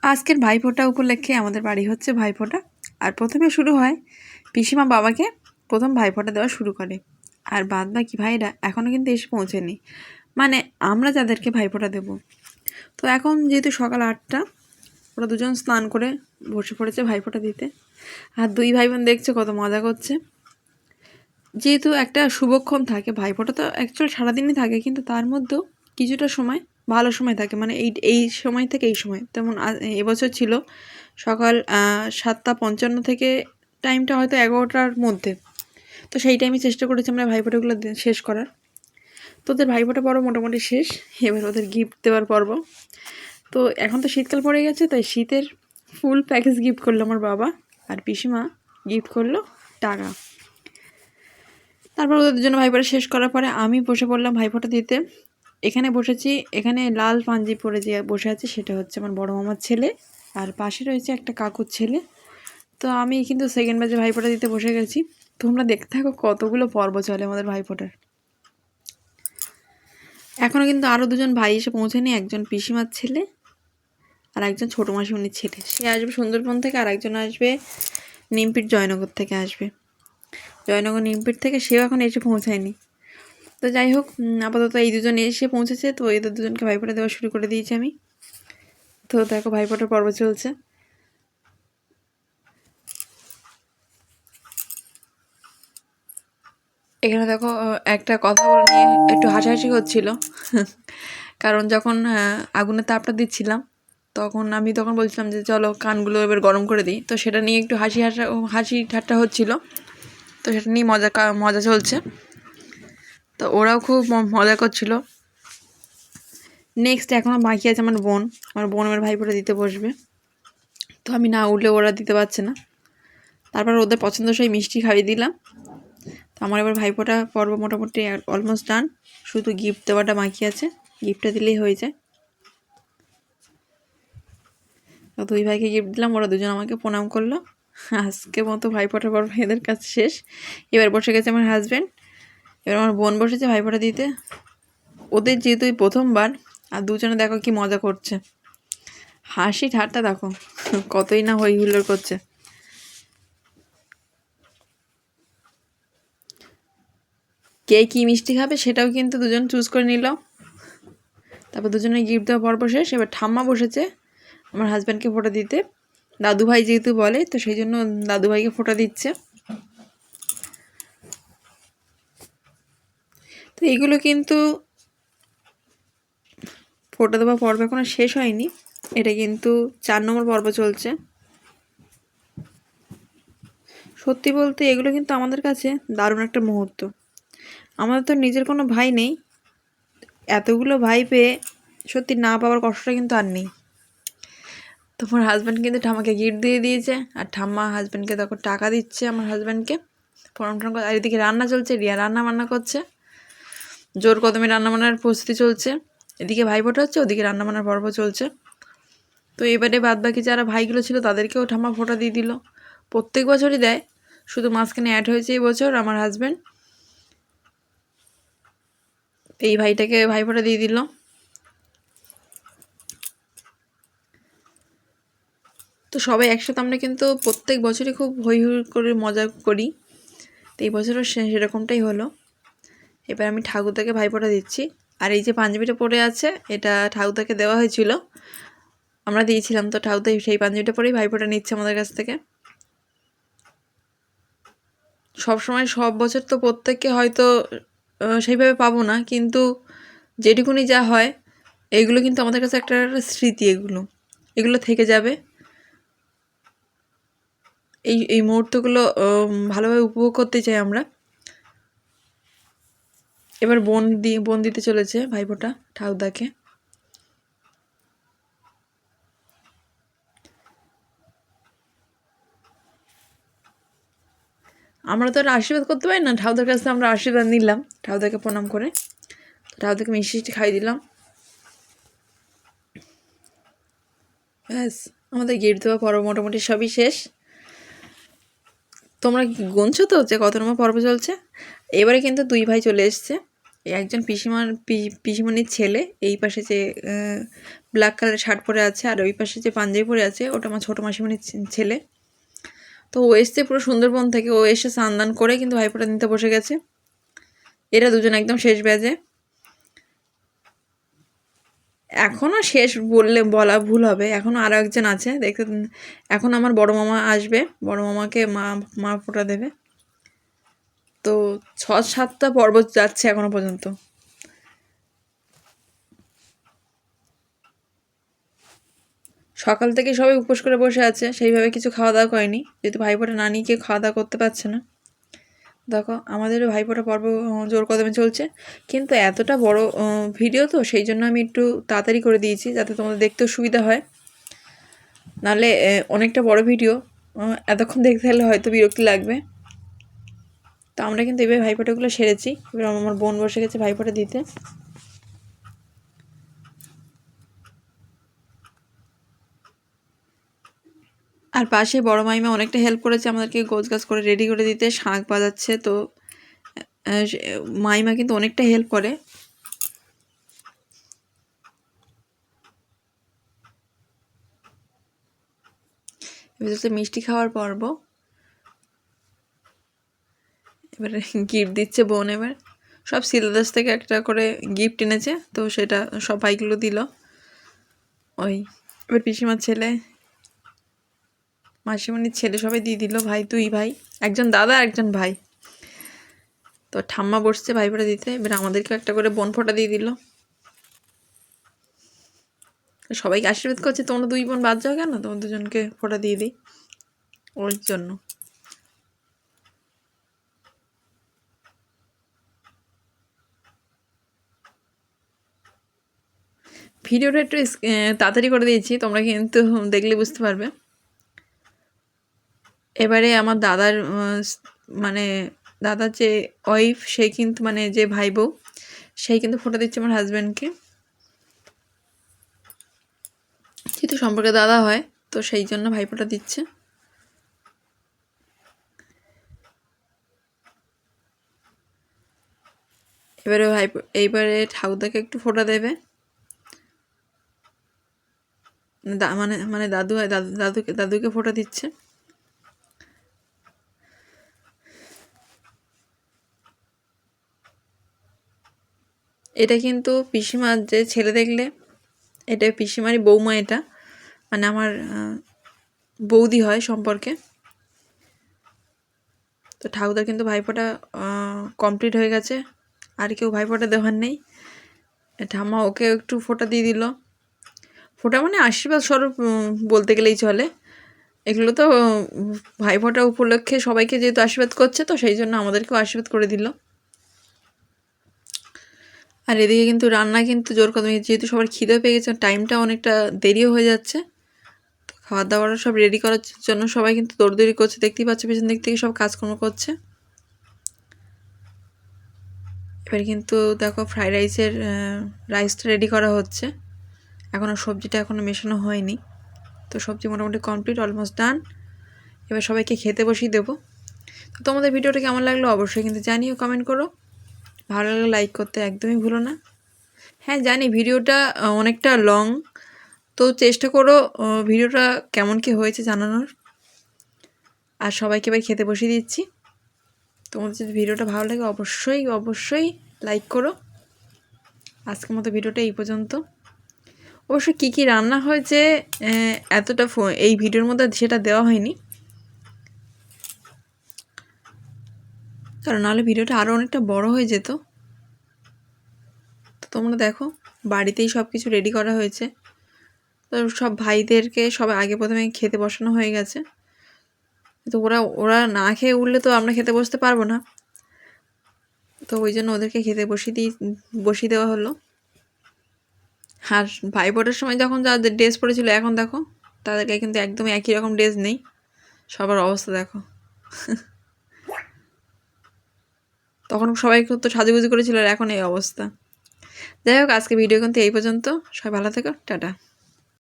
আজকের ভাইফোঁটা উপলক্ষে আমাদের বাড়ি হচ্ছে ভাইফোঁটা। আর প্রথমে শুরু হয় পিসিমা বাবাকে প্রথম ভাইফোঁটা দেওয়া শুরু করে। আর বাদ বাকি ভাইরা এখনও কিন্তু এসে পৌঁছেনি, মানে আমরা যাদেরকে ভাইফোঁটা দেব। তো এখন যেহেতু সকাল 8টা, ওরা দুজন স্নান করে বসে পড়েছে ভাইফোঁটা দিতে। আর দুই ভাই বোন দেখছে কত মজা করছে। যেহেতু একটা শুভক্ষণ থাকে, ভাইফোঁটা তো অ্যাকচুয়ালি সারাদিনই থাকে, কিন্তু তার মধ্যেও কিছুটা সময় ভালো সময় থাকে, মানে এই সময় থেকে এই সময়। তেমন এবছর ছিল সকাল 7:55 থেকে টাইমটা হয়তো 11টার মধ্যে। তো সেই টাইমে চেষ্টা করেছি আমরা ভাইফোঁটাগুলো শেষ করার। তো ওদের ভাইফোঁটা পর্ব মোটামুটি শেষ, এবার ওদের গিফট দেওয়ার পর্ব। তো এখন তো শীতকাল পড়ে গেছে, তাই শীতের ফুল প্যাকেজ গিফট করলো আমার বাবা, আর পিসিমা গিফট করলো টাকা। তারপর ওদের জন্য ভাইফোঁটা শেষ করার পরে আমি বসে পড়লাম ভাইফোঁটা দিতে। এখানে বসেছি, এখানে লাল পাঞ্জি পরে যে বসে আছে সেটা হচ্ছে আমার বড় মামার ছেলে, আর পাশে রয়েছে একটা কাকুর ছেলে। তো আমি কিন্তু সেকেন্ড ব্যাচে ভাইফোঁটা দিতে বসে গেছি। তোমরা দেখতে থাকো কতগুলো পর্ব চলে আমাদের ভাইফোঁটার। এখনও কিন্তু আরও দুজন ভাই এসে পৌঁছেনি, একজন পিসিমার ছেলে আর একজন ছোটো মাসিমণির ছেলে। সে আসবে সুন্দরবন থেকে, আর একজন আসবে নিমপিট জয়নগর থেকে আসবে। জয়নগর নিমপিট থেকে সেও এখন এসে পৌঁছায়নি। তো যাই হোক, আপাতত এই দুজন এসে পৌঁছেছে, তো এদের দুজনকে ভাইফোঁটা দেওয়া শুরু করে দিয়েছি আমি। তো দেখো ভাইফোঁটার পর্ব চলছে। এখানে দেখো একটা কথা বলে নিয়ে একটু হাসাহাসি হচ্ছিল। কারণ যখন আগুনের তাপটা দিচ্ছিলাম, তখন বলছিলাম যে চলো কানগুলো এবার গরম করে দিই। তো সেটা নিয়ে একটু হাসি ঠাট্টা হচ্ছিল। তো সেটা নিয়ে মজা চলছে। তো ওরাও খুব মজা করছিল। নেক্সট এখনও বাকি আছে আমার বোন আমার ভাইফোঁটা দিতে বসবে। তো আমি না উঠলে ওরা দিতে পারছে না। তারপর ওদের পছন্দসই মিষ্টি খাইয়ে দিলাম। তো আমার এবার ভাইফোঁটা পর্ব মোটামুটি অলমোস্ট ডান, শুধু গিফট দেওয়াটা বাকি আছে। গিফটটা দিলেই হয়ে যায়। তো দুই ভাইকে গিফট দিলাম, ওরা দুজন আমাকে প্রণাম করলো। আজকে মতো ভাইফোঁটা পর্ব এদের কাছে শেষ। এবার বসে গেছে আমার হাজব্যান্ড, এবার আমার বোন বসেছে ভাইফোঁটা দিতে। ওদের যেহেতু প্রথমবার, আর দুজনে দেখো কি মজা করছে, হাসি ঠাট্টা দেখো কতই না হই হুল্লোড় করছে। কে কী মিষ্টি খাবে সেটাও কিন্তু দুজন চুজ করে নিল। তারপর দুজনে গিফট দেওয়া পর্ব শেষ। এবার ঠাম্মা বসেছে আমার হাজব্যান্ডকে ফোঁটা দিতে। দাদুভাই যেহেতু বলে, তো সেই জন্য দাদুভাইকে ফোঁটা দিচ্ছে। তো এইগুলো কিন্তু ফোঁটা দেওয়া পর্ব এখনো শেষ হয়নি, এটা কিন্তু 4 নম্বর পর্ব চলছে। সত্যি বলতে এগুলো কিন্তু আমাদের কাছে দারুণ একটা মুহূর্ত। আমাদের তো নিজের কোনো ভাই নেই, এতগুলো ভাই পেয়ে সত্যি না পাওয়ার কষ্টটা কিন্তু আর নেই। তোমার হাজব্যান্ড কিন্তু ঠাম্মাকে গিফট দিয়ে দিয়েছে, আর ঠাম্মা হাজব্যান্ডকে তখন টাকা দিচ্ছে আমার হাজব্যান্ডকে প্রণাম টনাম করে। আর এদিকে রান্না চলছে, রিয়া রান্না বান্না করছে, জোর কদমে রান্না বান্নার প্রস্তুতি চলছে। এদিকে ভাইফোঁটা হচ্ছে, ওদিকে রান্না বান্নার পর্ব চলছে। তো এবারে বাদ বাকি যারা ভাইগুলো ছিল তাদেরকেও ঠাম্মা ফোঁটা দিয়ে দিল। প্রত্যেক বছরই দেয়, শুধু মাঝখানে অ্যাড হয়েছে এই বছর আমার হাজব্যান্ড। এই ভাইটাকে ভাইফোঁটা দিয়ে দিল। তো সবাই একসাথে আমরা কিন্তু প্রত্যেক বছরই খুব হই হুই করে মজা করি। তো এই বছরও সেরকমটাই হলো। এবার আমি ঠাকুরদাকে ভাইফোঁটা দিচ্ছি। আর এই যে পাঞ্জাবিটা পরে আছে, এটা ঠাকুরদাকে দেওয়া হয়েছিল, আমরা দিয়েছিলাম। তো ঠাকুরদা সেই পাঞ্জাবিটা পরেই ভাইফোঁটা নিচ্ছে আমাদের কাছ থেকে। সবসময় সব বছর তো প্রত্যেককে হয়তো সেইভাবে পাবো না, কিন্তু যেটুকুনি যা হয় এইগুলো কিন্তু আমাদের কাছে একটা স্মৃতি। এগুলো থেকে যাবে। এই মুহূর্তগুলো ভালোভাবে উপভোগ করতে চাই আমরা। এবার বোন দিতে চলেছে ভাইফোঁটা ঠাকুরদাকে। আমরা তো আর আশীর্বাদ করতে পারি না, ঠাকুরদার কাছে আমরা আশীর্বাদ নিলাম ঠাকুরদাকে প্রণাম করে। ঠাকুরদাকে মিষ্টি খাইয়ে দিলাম। ব্যাস, আমাদের গিফট দেওয়া পর্ব মোটামুটি সবই শেষ। তোমরা কি গুনছো তো যে কত নম্বর পর্ব চলছে? এবারে কিন্তু দুই ভাই চলে এসছে, একজন পিসিমণির ছেলে, এই পাশে যে ব্ল্যাক কালারের শার্ট পরে আছে আর ওই পাশে যে পাঞ্জাবি পরে আছে ওটা আমার ছোটো মাসিমণির ছেলে। তো ও এসছে পুরো সুন্দরবন থেকে, ও এসে স্নান করে কিন্তু ভাইফোঁটা নিতে বসে গেছে। এরা দুজন একদম শেষ ব্যাচে। এখনও শেষ বলা ভুল হবে, এখনও আরও একজন আছে দেখতে। এখন আমার বড় মামা আসবে, বড় মামাকে মা ফোঁটা দেবে। তো 6-7টা পর্ব যাচ্ছে এখনো পর্যন্ত। সকাল থেকে সবাই উপোস করে বসে আছে, সেইভাবে কিছু খাওয়া দাওয়া করেনি, যেহেতু ভাইফোঁটা না নিয়ে কেউ খাওয়া দাওয়া করতে পারছে না। দেখো আমাদেরও ভাইফোঁটা পর্ব জোর কদমে চলছে, কিন্তু এতটা বড় ভিডিও তো সেই জন্য আমি একটু তাড়াতাড়ি করে দিয়েছি যাতে তোমাদের দেখতেও সুবিধা হয়। নাহলে অনেকটা বড় ভিডিও এতক্ষণ দেখতে হলে হয়তো বিরক্তি লাগবে। তো আমরা কিন্তু এবার ভাইফোঁটাগুলো সেরেছি। এবার আমার বোন বসে গেছে ভাইফোঁটা দিতে। আর পাশে বড় মাইমা অনেকটা হেল্প করেছে আমাদেরকে গোছগাছ করে রেডি করে দিতে, শাঁখ বাজাচ্ছে। তো মাইমা কিন্তু অনেকটা হেল্প করে। এবার হচ্ছে মিষ্টি খাওয়ার পর্ব। এবারে গিফট দিচ্ছে বোন। এবার সব সিলেদাস থেকে একটা করে গিফট এনেছে, তো সেটা সবাইগুলো দিল। ওই এবার পিসিমার ছেলে, মাসিমণির ছেলে সবাই দিয়ে দিল। ভাই, 2 ভাই, একজন দাদা একজন ভাই। তো ঠাম্মা বসছে ভাইফোঁটা দিতে। এবার আমাদেরকেও একটা করে বোন ফোঁটা দিয়ে দিল। সবাইকে আশীর্বাদ করছে, তোমরা 2 বোন বাদ যাও কেন, তোমার দুজনকে ফোঁটা দিয়ে দিই ওর জন্য। ভিডিওটা একটু তাড়াতাড়ি করে দিয়েছি, তোমরা কিন্তু দেখলে বুঝতে পারবে। এবারে আমার দাদার মানে দাদার যে ওয়াইফ, সে কিন্তু মানে যে ভাই বউ, সেই কিন্তু ফোঁটা দিচ্ছে আমার হাজব্যান্ডকে। যেহেতু সম্পর্কে দাদা হয়, তো সেই জন্য ভাইফোঁটা দিচ্ছে। এবারে এইবারে ঠাকুরদাকে একটু ফোঁটা দেবে। মানে মানে দাদু হয়, দাদুকে ফোঁটা দিচ্ছে। এটা কিন্তু পিসিমার যে ছেলে, দেখলে এটা পিসিমারই বৌমা। এটা মানে আমার বৌদি হয় সম্পর্কে। তো ঠাকুরদার কিন্তু ভাইফোঁটা কমপ্লিট হয়ে গেছে, আর কেউ ভাইফোঁটা দেওয়ার নেই। ঠাম্মা ওকে একটু ফোঁটা দিয়ে দিল। ফোঁটা মানে আশীর্বাদ স্বরূপ বলতে গেলেই চলে। এগুলো তো ভাইফোঁটা উপলক্ষে সবাইকে যেহেতু আশীর্বাদ করছে, তো সেই জন্য আমাদেরকেও আশীর্বাদ করে দিল। আর এদিকে কিন্তু রান্না কিন্তু জোর কদমে, যেহেতু সবার খিদে পেয়ে গেছে, টাইমটা অনেকটা দেরিও হয়ে যাচ্ছে। তো খাওয়া দাওয়াটা সব রেডি করার জন্য সবাই কিন্তু দৌড়দৌড়ি করছে, দেখতেই পাচ্ছে পেছন দিক থেকে সব কাজকর্ম করছে। এবার কিন্তু দেখো ফ্রাইড রাইসের রাইসটা রেডি করা হচ্ছে, এখনও সবজিটা এখনও মেশানো হয়নি। তো সবজি মোটামুটি কমপ্লিট, অলমোস্ট ডান। এবার সবাইকে খেতে বসিয়ে দেবো। তো তোমাদের ভিডিওটা কেমন লাগলো অবশ্যই কিন্তু জানিও, কমেন্ট করো। ভালো লাগলে লাইক করতে একদমই ভুলো না। হ্যাঁ জানি ভিডিওটা অনেকটা লং, তো চেষ্টা করো ভিডিওটা কেমন কি হয়েছে জানানোর। আর সবাইকে এবার খেতে বসিয়ে দিচ্ছি। তোমাদের যদি ভিডিওটা ভালো লাগে অবশ্যই অবশ্যই লাইক করো। আজকের মতো ভিডিওটা এই পর্যন্ত। অবশ্য কী কী রান্না হয়েছে এতটা এই ভিডিওর মধ্যে সেটা দেওয়া হয়নি, কারণ নাহলে ভিডিওটা আরও অনেকটা বড় হয়ে যেত। তো তোমরা দেখো বাড়িতেই সব কিছু রেডি করা হয়েছে। তো সব ভাইদেরকে সব আগে প্রথমে খেতে বসানো হয়ে গেছে। তো ওরা না খেয়ে উঠলে তো আমরা খেতে বসতে পারবো না, তো ওই জন্য ওদেরকে খেতে বসিয়ে দেওয়া হলো। আর ভাইফোঁটার সময় যখন যাদের ড্রেস পরেছিল, এখন দেখো তাদেরকে কিন্তু একদম একই রকম ড্রেস নেই, সবার অবস্থা দেখো। তখন সবাই তো সাজুগুজু করেছিল, আর এখন এই অবস্থা। যাই হোক, আজকে ভিডিও কিন্তু এই পর্যন্ত। সবাই ভালো থেকো, টাটা।